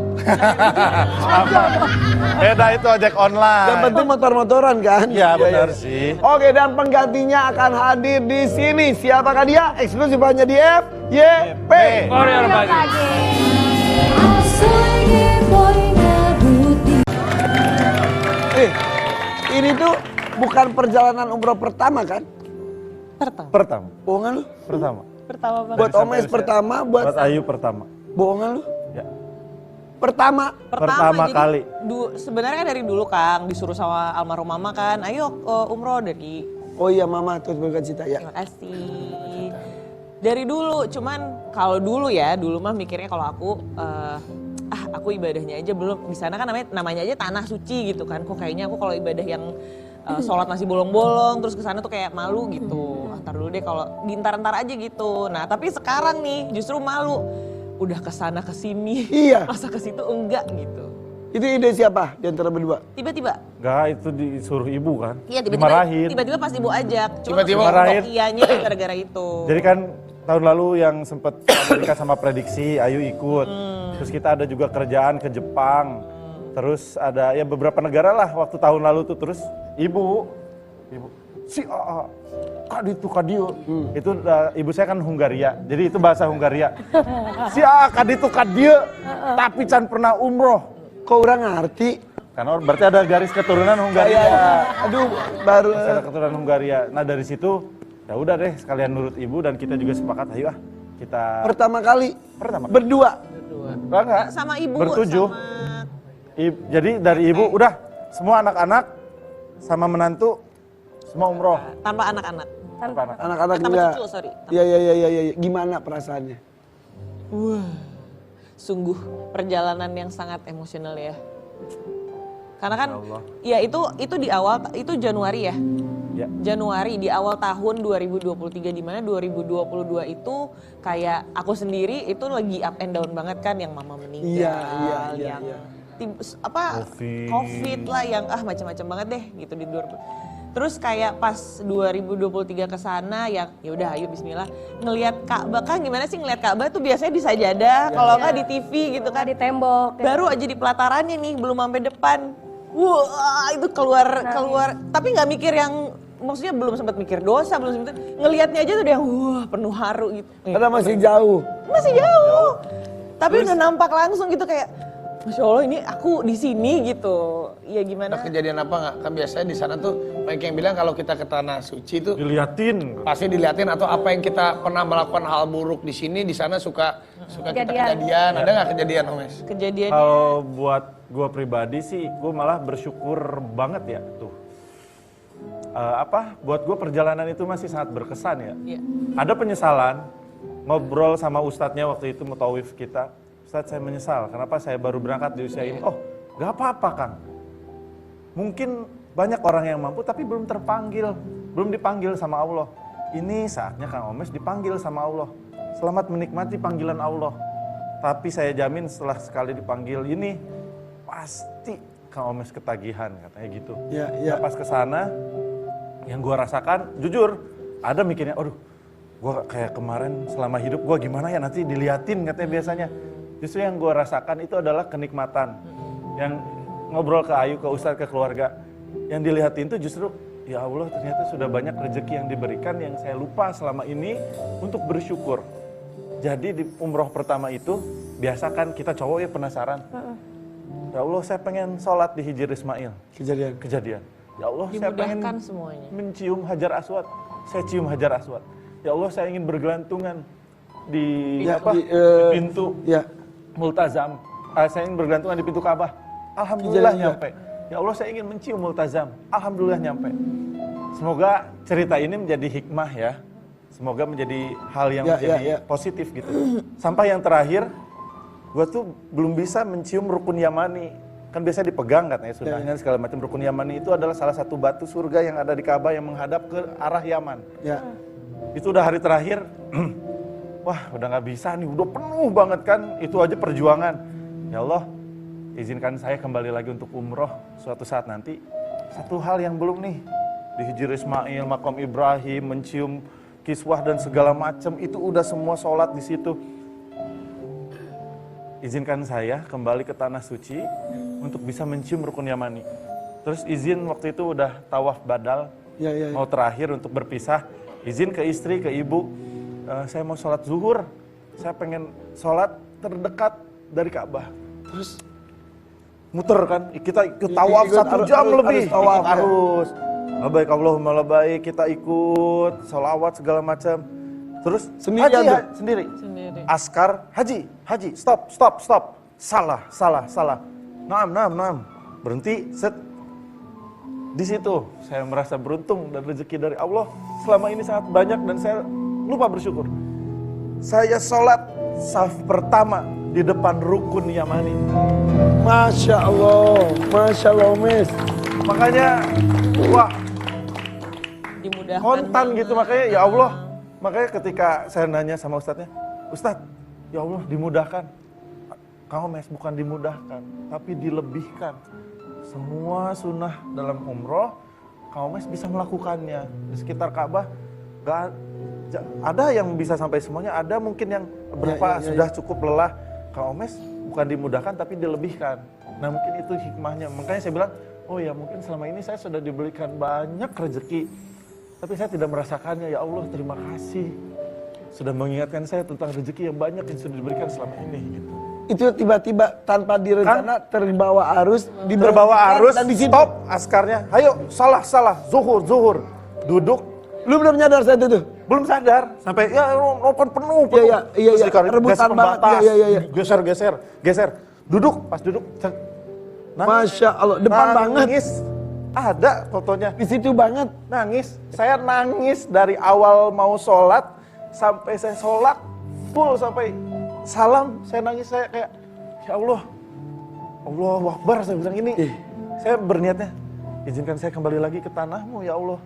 E: Beda itu ojek online.
C: Yang penting motor-motoran kan?
E: Ya benar sih.
C: Oke, dan penggantinya akan hadir di sini. Siapakah dia? Eksklusif hanya di FYP.
B: Korea Pagi.
C: Ini tuh bukan perjalanan umroh pertama kan?
E: Pertama.
C: Bohongan lu?
E: Pertama.
D: Pertama banget.
C: Buat Omes pertama, buat
E: Buat Ayu pertama.
C: bohongan lu?
E: Ya.
C: Pertama.
E: Pertama
D: jadi
E: kali.
D: Sebenarnya kan dari dulu Kang disuruh sama almarhum mama kan, ayo umroh dari.
C: Oh iya mama terus berkata ya.
D: Terima kasih. Dari dulu, cuman kalau dulu mah mikirnya kalau aku ibadahnya aja belum di sana kan namanya aja tanah suci gitu kan. Kok kayaknya aku kalau ibadah yang sholat masih bolong-bolong terus ke sana tuh kayak malu gitu. Ntar dulu deh kalau diantar-antar aja gitu. Nah, tapi sekarang nih justru malu. Udah ke sana ke sini.
C: Iya.
D: Masa ke situ enggak gitu.
C: Itu ide siapa di antara berdua?
D: Tiba-tiba.
E: Enggak, itu disuruh ibu kan.
D: Iya,
E: Dimarahin.
D: tiba-tiba pas ibu ajak. Cuma
B: Tiba-tiba
E: dimarahin.
D: iyanya gara-gara itu.
E: Jadi kan tahun lalu yang sempet Amerika sama prediksi, Ayu ikut. Terus kita ada juga kerjaan ke Jepang. Terus ada ya beberapa negara lah waktu tahun lalu tuh. Terus ibu si kaditu. Itu ibu saya kan Hungaria. Jadi itu bahasa Hungaria. Si kaditu kadieu tapi can pernah umroh.
C: Kok orang ngerti?
E: Karena berarti ada garis keturunan Hungaria.
C: Aduh, baru.
E: Ada keturunan Hungaria. Nah dari situ ya udah deh sekalian nurut ibu dan kita juga sepakat ayo kita
C: Pertama kali.
E: Pertama.
C: Berdua.
E: Enggak.
D: Sama ibu.
E: Bertujuh.
D: Sama...
E: Jadi dari ibu udah semua anak-anak sama menantu semua umroh.
D: Tanpa anak-anak.
E: Tanpa anak.
C: Anak-anak
D: Tanpa
C: juga.
D: cucu, sorry.
C: Iya. Gimana perasaannya?
D: Sungguh perjalanan yang sangat emosional ya. Karena kan
E: Ya Allah.
D: ya itu di awal itu Januari ya.
E: Ya.
D: Januari di awal tahun 2023 di mana 2022 itu kayak aku sendiri itu lagi up and down banget kan yang mama meninggal,
C: Iya.
D: yang COVID lah yang macam-macam banget deh gitu di 2000. Terus kayak pas 2023 ke sana yang ya udah ayo bismillah ngelihat Ka'bah kan gimana sih ngelihat Ka'bah tuh biasanya di sajadah kalau nggak di TV gitu kan
A: di tembok.
D: baru aja di pelatarannya nih belum sampai depan. Wah itu keluar tapi nggak mikir yang maksudnya belum sempat mikir dosa belum sempat ngelihatnya aja tuh udah yang penuh haru gitu.
C: Karena masih jauh.
D: Masih jauh. Tapi udah nampak langsung gitu kayak Masya Allah ini aku di sini gitu. ya gimana?
B: Ada kejadian apa nggak? Kan biasanya di sana tuh banyak yang bilang kalau kita ke tanah suci tuh
E: Diliatin.
B: pasti diliatin atau apa yang kita pernah melakukan hal buruk di sini di sana suka kita kejadian. Ada nggak kejadian, Omes?
D: Kejadiannya
E: Kalau buat gue pribadi sih, gue malah bersyukur banget ya tuh. Buat gue perjalanan itu masih sangat berkesan ya.
D: Iya.
E: Ada penyesalan, ngobrol sama ustadznya waktu itu mutawif kita. Ustadz, saya menyesal, kenapa saya baru berangkat di usia ini? Oh, gak apa-apa Kang. Mungkin banyak orang yang mampu tapi belum terpanggil, belum dipanggil sama Allah. Ini saatnya Kang Omes dipanggil sama Allah. Selamat menikmati panggilan Allah. Tapi saya jamin setelah sekali dipanggil ini, pasti Kang Omes ketagihan, katanya gitu.
C: Ya.
E: Nah, pas kesana, yang gue rasakan, jujur, ada mikirnya, aduh, gue kayak kemarin selama hidup gue gimana ya nanti diliatin katanya biasanya. Justru yang gue rasakan itu adalah kenikmatan. Yang ngobrol ke Ayu, ke Ustadz, ke keluarga. Yang dilihatin itu justru, ya Allah ternyata sudah banyak rezeki yang diberikan yang saya lupa selama ini untuk bersyukur. Jadi di umroh pertama itu, biasakan kita cowok ya penasaran. Ya Allah saya pengen sholat di Hijr Ismail. Kejadian. Ya Allah saya pengen
D: dimudahkan semuanya.
E: mencium Hajar Aswad. Saya cium Hajar Aswad. Ya Allah saya ingin bergelantungan di pintu Multazam. Saya ingin bergelantungan di pintu Ka'bah. Alhamdulillah nyampe. Ya Allah saya ingin mencium Multazam. Alhamdulillah nyampe. Semoga cerita ini menjadi hikmah ya. Semoga menjadi hal yang menjadi positif gitu. Sampai yang terakhir, gue tuh belum bisa mencium rukun Yamani. Kan biasa dipegang katanya sunahnya segala macam. Rukun Yamani itu adalah salah satu batu surga yang ada di Ka'bah yang menghadap ke arah Yaman. Itu udah hari terakhir. Wah udah gak bisa nih, udah penuh banget kan. Itu aja perjuangan. Ya Allah, izinkan saya kembali lagi untuk umroh suatu saat nanti. Satu hal yang belum nih, di Hijr Ismail, Maqam Ibrahim, mencium kiswah dan segala macam itu udah semua sholat di situ. Izinkan saya kembali ke tanah suci untuk bisa mencium rukun Yamani. Terus izin waktu itu udah tawaf badal, mau terakhir untuk berpisah. Izin ke istri, ke ibu, saya mau sholat zuhur. Saya pengen sholat terdekat dari Ka'bah. Terus muter kan, kita ikut tawaf 1 jam lebih. Harus. Labbaik Allahumma labbaik, kita ikut salawat segala macam. Terus sendiri. Askar haji, stop. Salah. Naam. Berhenti, set. Di situ saya merasa beruntung dan rezeki dari Allah selama ini sangat banyak dan saya lupa bersyukur. Saya sholat saf pertama di depan rukun Yamani.
C: Masya Allah, Mes.
E: Makanya, wah,
D: Dimudahkan.
E: kontan gitu makanya ya Allah. Makanya ketika saya nanya sama ustadznya, Ustadz, ya Allah dimudahkan. Kang Omes bukan dimudahkan, tapi dilebihkan. Semua sunnah dalam umroh, Kang Omes bisa melakukannya. Di sekitar Ka'bah, ada yang bisa sampai semuanya, ada mungkin yang berapa sudah cukup lelah. Kang Omes bukan dimudahkan, tapi dilebihkan. Nah mungkin itu hikmahnya. Makanya saya bilang, oh ya mungkin selama ini saya sudah diberikan banyak rezeki. Tapi saya tidak merasakannya, ya Allah terima kasih. Sudah mengingatkan saya tentang rezeki yang banyak yang sudah diberikan selama ini. Gitu.
C: Itu tiba-tiba tanpa direncana terbawa arus,
E: dan di stop askarnya. Ayo, salah, zuhur, duduk.
C: Lu belum nyadar saat itu?
E: Belum sadar, sampai ya nonton penuh.
C: Iya, rebutan banget.
E: Iya. Geser. Duduk, pas duduk.
C: Masya Allah, depan banget.
E: Nangis. Ada fotonya.
C: Di situ banget.
E: Nangis. Saya nangis dari awal mau sholat sampai saya sholat full sampai salam, saya nangis, saya kayak ya Allah, Allahu Akbar, saya bilang ini. Saya berniatnya, izinkan saya kembali lagi ke tanahmu ya Allah.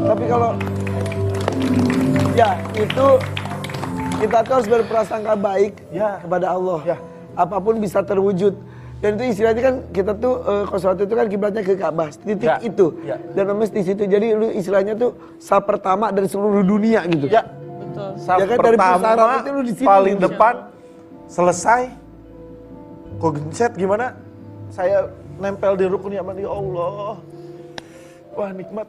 C: Tapi kalau ya itu kita tuh harus berprasangka baik kepada Allah. Apapun bisa terwujud. Dan itu istilahnya kan kita tuh kalau sholat itu kan kiblatnya ke Ka'bah, titik itu. Dan Omes di situ. Jadi lu istilahnya tuh saf pertama dari seluruh dunia gitu.
E: Ya.
D: Betul.
E: Saf
C: kan
E: pertama
C: itu lu di situ,
E: paling
C: gitu.
E: depan selesai. Kok gencet gimana? Saya nempel di rukun Yaman, ya Allah. Wah, nikmat.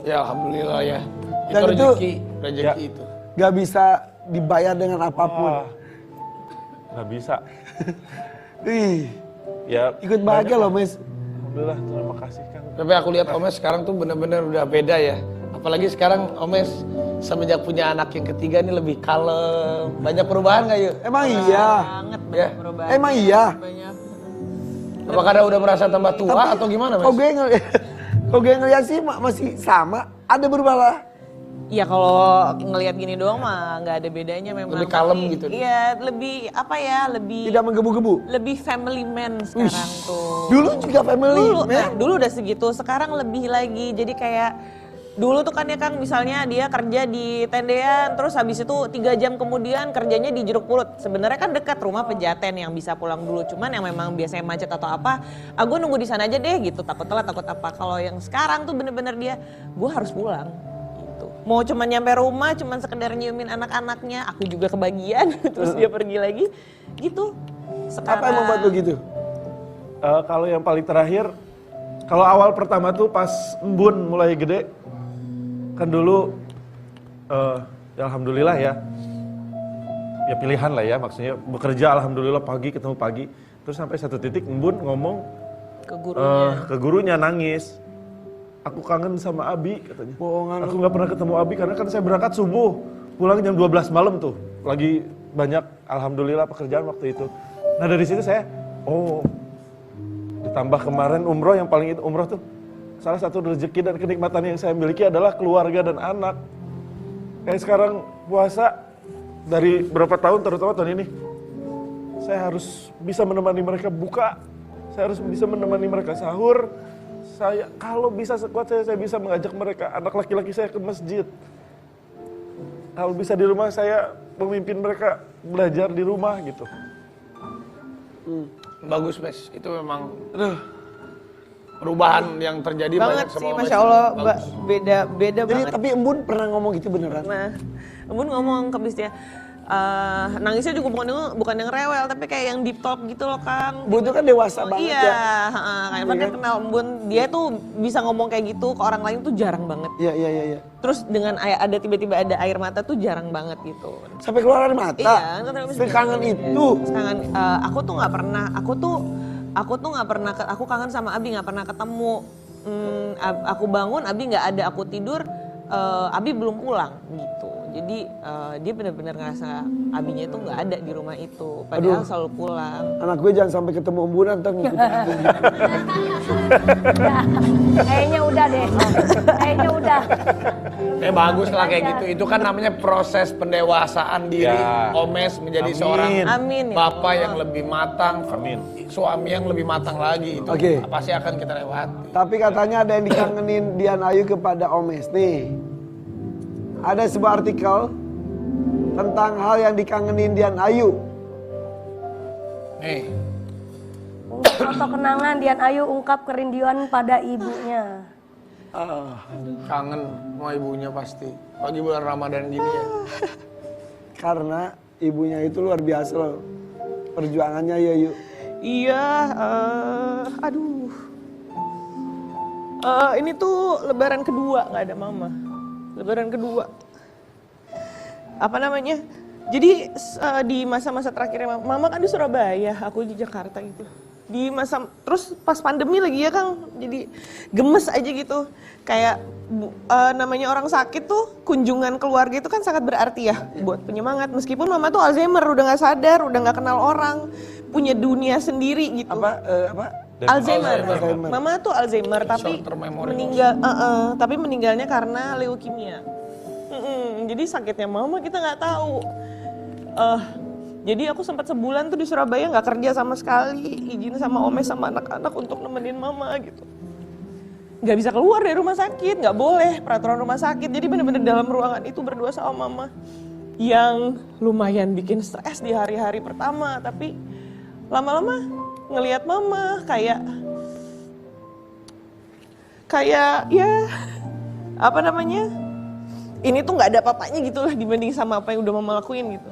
B: Ya alhamdulillah ya.
C: Dan
B: itu rezeki itu.
C: Gak bisa dibayar dengan apapun.
E: nggak bisa.
C: Ih,
E: Ya
C: ikut bahagia
E: banyak
C: loh,
E: lah.
C: Mes.
E: Alhamdulillah, terima kasih Kang.
B: Tapi aku lihat Omes sekarang tuh bener-bener udah beda ya. Apalagi sekarang Omes semenjak punya anak yang ketiga ini lebih kalem. Banyak perubahan nggak yuk?
C: Emang iya.
D: Banget
B: Ya.
D: banyak perubahan.
C: Emang iya.
D: Banyak.
B: Apa karena udah merasa tambah tua atau gimana Mes?
C: Kalau gue ngeliat sih masih sama. Ada berubah lah.
D: Ya kalau ngelihat gini doang mah nggak ada bedanya memang.
B: Lebih kalem
D: Tapi,
B: gitu.
D: Iya, lebih apa ya, lebih
C: Tidak menggebu-gebu.
D: lebih family man sekarang tuh.
C: Dulu juga family,
D: Dulu,
C: man.
D: dulu udah segitu, sekarang lebih lagi. Jadi kayak dulu tuh kan ya Kang, misalnya dia kerja di tendean, terus habis itu 3 jam kemudian kerjanya di Jeruk Purut. Sebenarnya kan dekat rumah Pejaten yang bisa pulang dulu. Cuman yang memang biasanya macet atau apa, gue nunggu di sana aja deh gitu. Takut telat, takut apa. Kalau yang sekarang tuh bener-bener dia, gue harus pulang. Gitu. Mau cuman nyampe rumah, cuman sekedar nyiumin anak-anaknya, aku juga kebagian. Terus dia pergi lagi, gitu. Sekarang.
C: Apa yang membuat lo gitu?
E: Kalau yang paling terakhir, kalau awal pertama tuh pas embun mulai gede, kan dulu ya alhamdulillah ya pilihan lah ya, maksudnya bekerja alhamdulillah pagi ketemu pagi, terus sampai satu titik embun ngomong ke gurunya nangis, aku kangen sama Abi katanya.
C: Bohongan.
E: Aku nggak pernah ketemu Abi karena kan saya berangkat subuh, pulang jam 12 malam tuh, lagi banyak alhamdulillah pekerjaan waktu itu. Nah dari situ saya, ditambah kemarin umroh, yang paling itu umroh tuh salah satu rezeki dan kenikmatan yang saya miliki adalah keluarga dan anak. Kayak sekarang puasa dari berapa tahun, terutama tahun ini, saya harus bisa menemani mereka buka, saya harus bisa menemani mereka sahur. Saya kalau bisa sekuat saya bisa mengajak mereka, anak laki-laki saya ke masjid. Kalau bisa di rumah saya memimpin mereka belajar di rumah gitu.
B: Bagus Mes, itu memang perubahan yang terjadi
D: banget
B: banyak
D: sih,
B: sama Omes.
D: Masya Allah,
B: Bagus.
D: beda
C: Jadi
D: banget.
C: tapi Embun pernah ngomong gitu beneran?
D: Nah, Embun ngomong ke bis dia, nangisnya juga bukan yang rewel, tapi kayak yang deep talk gitu loh Kang.
C: Embun itu kan dewasa banget
D: iya,
C: ya.
D: kayak kan kenal Embun, dia tuh bisa ngomong kayak gitu ke orang lain tuh jarang banget.
C: Iya.
D: Terus dengan tiba-tiba ada air mata tuh jarang banget gitu.
C: Sampai keluar air mata?
D: Iya,
C: Sekangen itu?
D: Sekangen, aku tuh nggak pernah, aku kangen sama Abi, nggak pernah ketemu. Aku bangun, Abi nggak ada, aku tidur, Abi belum pulang gitu. Jadi dia benar-benar ngerasa Abinya itu nggak ada di rumah itu, padahal selalu pulang.
C: Anak gue jangan sampai ketemu Embunan, ntar ngikutin aku gitu.
A: Kayaknya udah deh. Kayaknya udah.
B: Bagus lah kayak gitu. Itu kan namanya proses pendewasaan diri
E: Ya.
B: Omes menjadi
E: Amin.
B: seorang
D: Amin, ya
B: bapak
D: Allah.
B: yang lebih matang,
E: Amin.
B: suami yang lebih matang lagi. Itu
C: Oke.
B: pasti akan kita lewati.
C: Tapi katanya ada yang dikangenin Dian Ayu kepada Omes. Nih, ada sebuah artikel tentang hal yang dikangenin Dian Ayu.
B: Nih,
A: Foto kenangan Dian Ayu ungkap kerinduan pada ibunya.
B: kangen sama ibunya pasti. Pagi bulan Ramadan gini ya.
C: Karena ibunya itu luar biasa loh. Perjuangannya ya Yu.
D: Iya, aduh. Ini tuh lebaran kedua nggak ada mama. Lebaran kedua. Apa namanya? Jadi di masa-masa terakhirnya mama kan di Surabaya, aku di Jakarta gitu. Terus pas pandemi lagi ya Kang, jadi gemes aja gitu. Kayak namanya orang sakit tuh kunjungan keluarga itu kan sangat berarti ya buat penyemangat. Meskipun mama tuh Alzheimer, udah nggak sadar, udah nggak kenal orang, punya dunia sendiri gitu.
C: Apa?
D: Alzheimer.
C: Alzheimer.
D: Mama tuh Alzheimer tapi
B: Short term memory
D: tapi meninggalnya karena leukemia. Jadi sakitnya mama kita nggak tahu. Jadi aku sempat sebulan tuh di Surabaya nggak kerja sama sekali, izin sama Omes sama anak-anak untuk nemenin mama gitu. Nggak bisa keluar dari rumah sakit, nggak boleh peraturan rumah sakit. Jadi bener-bener dalam ruangan itu berdua sama mama. Yang lumayan bikin stres di hari-hari pertama, tapi lama-lama ngelihat mama kayak ya apa namanya, ini tuh nggak ada apa-apanya gitu lah dibanding sama apa yang udah mama lakuin gitu.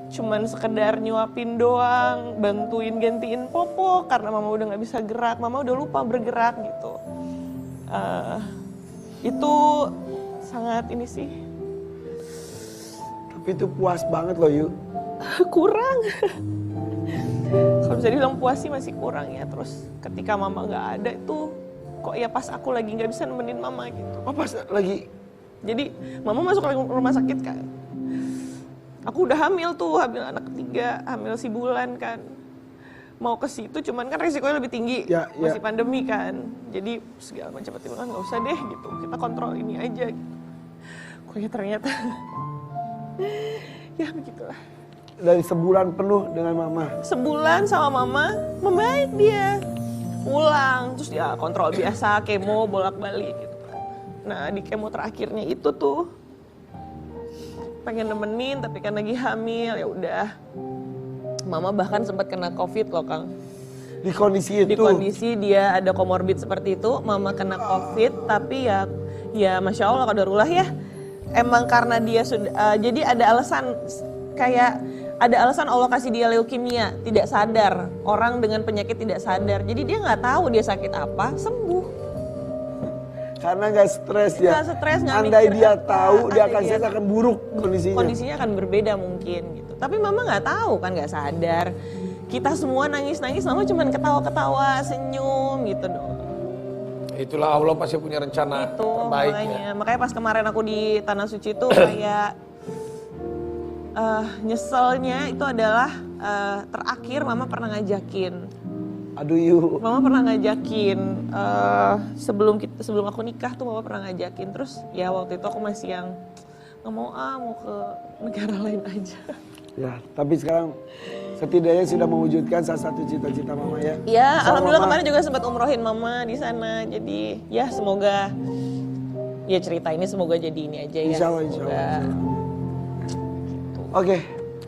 D: Cuman sekedar nyuapin doang, bantuin gantiin popok karena mama udah nggak bisa gerak, mama udah lupa bergerak gitu. Itu sangat ini sih.
C: Tapi itu puas banget loh Yu.
D: kurang. Kalau bisa dibilang puas sih masih kurang ya. Terus ketika mama nggak ada itu, kok ya pas aku lagi nggak bisa nemenin mama gitu.
C: Oh pas lagi.
D: Jadi mama masuk ke rumah sakit kan. Aku udah hamil tuh, hamil anak ketiga, hamil si bulan kan. Mau ke situ cuman kan resikonya lebih tinggi,
C: Ya, ya.
D: masih pandemi kan. Jadi segala macam pertimbangan nggak usah deh gitu. Kita kontrol ini aja. Gitu. Kok ya ternyata, ya begitulah.
C: Dari sebulan penuh dengan mama.
D: Sebulan sama mama, membaik dia. Pulang, terus dia kontrol biasa, kemo, bolak-balik gitu. Nah di kemo terakhirnya itu tuh, pengen nemenin tapi kan lagi hamil, ya udah. Mama bahkan sempat kena COVID loh Kang.
C: Di kondisi itu.
D: Di kondisi dia ada komorbid seperti itu, mama kena COVID tapi ya Masya Allah qadarullah ya. Emang karena dia sudah, jadi ada alasan kayak ada alasan Allah kasih dia leukemia, tidak sadar. Orang dengan penyakit tidak sadar. Jadi dia nggak tahu dia sakit apa, sembuh.
C: Karena nggak stres ya.
D: Nggak stres, nggak
C: Andai
D: mikir
C: dia
D: apa,
C: tahu, dia
D: andai
C: akan
D: dia
C: akan buruk kondisinya.
D: Kondisinya akan berbeda mungkin gitu. Tapi mama nggak tahu kan, nggak sadar. Kita semua nangis-nangis, mama cuma ketawa-ketawa, senyum gitu doang.
B: Itulah Allah pasti punya rencana
D: Itu
B: terbaik
D: makanya.
B: ya.
D: Makanya pas kemarin aku di Tanah Suci tuh kayak nyeselnya itu adalah terakhir mama pernah ngajakin.
C: Aduh yuk.
D: Mama pernah ngajakin sebelum aku nikah tuh mama pernah ngajakin. Terus ya waktu itu aku masih yang nggak mau mau ke negara lain aja.
C: Ya, tapi sekarang setidaknya sudah mewujudkan salah satu cita-cita mama ya.
D: Ya,
C: Sama
D: alhamdulillah
C: mama.
D: kemarin juga sempat umrohin mama di sana. Jadi ya semoga ya cerita ini semoga jadi ini aja ya.
C: Insya Allah, insya Allah.
D: Semoga-
C: Insya Allah. Oke.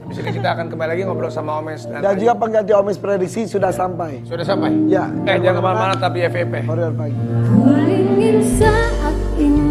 B: Habis ini kita akan kembali lagi ngobrol sama Omes
C: Dan juga pengganti Omes prediksi sudah sampai.
B: Sudah sampai?
C: Ya.
B: Jangan kemana-mana tapi FVP.
C: Koridor pagi.
G: Ku ingin saat ini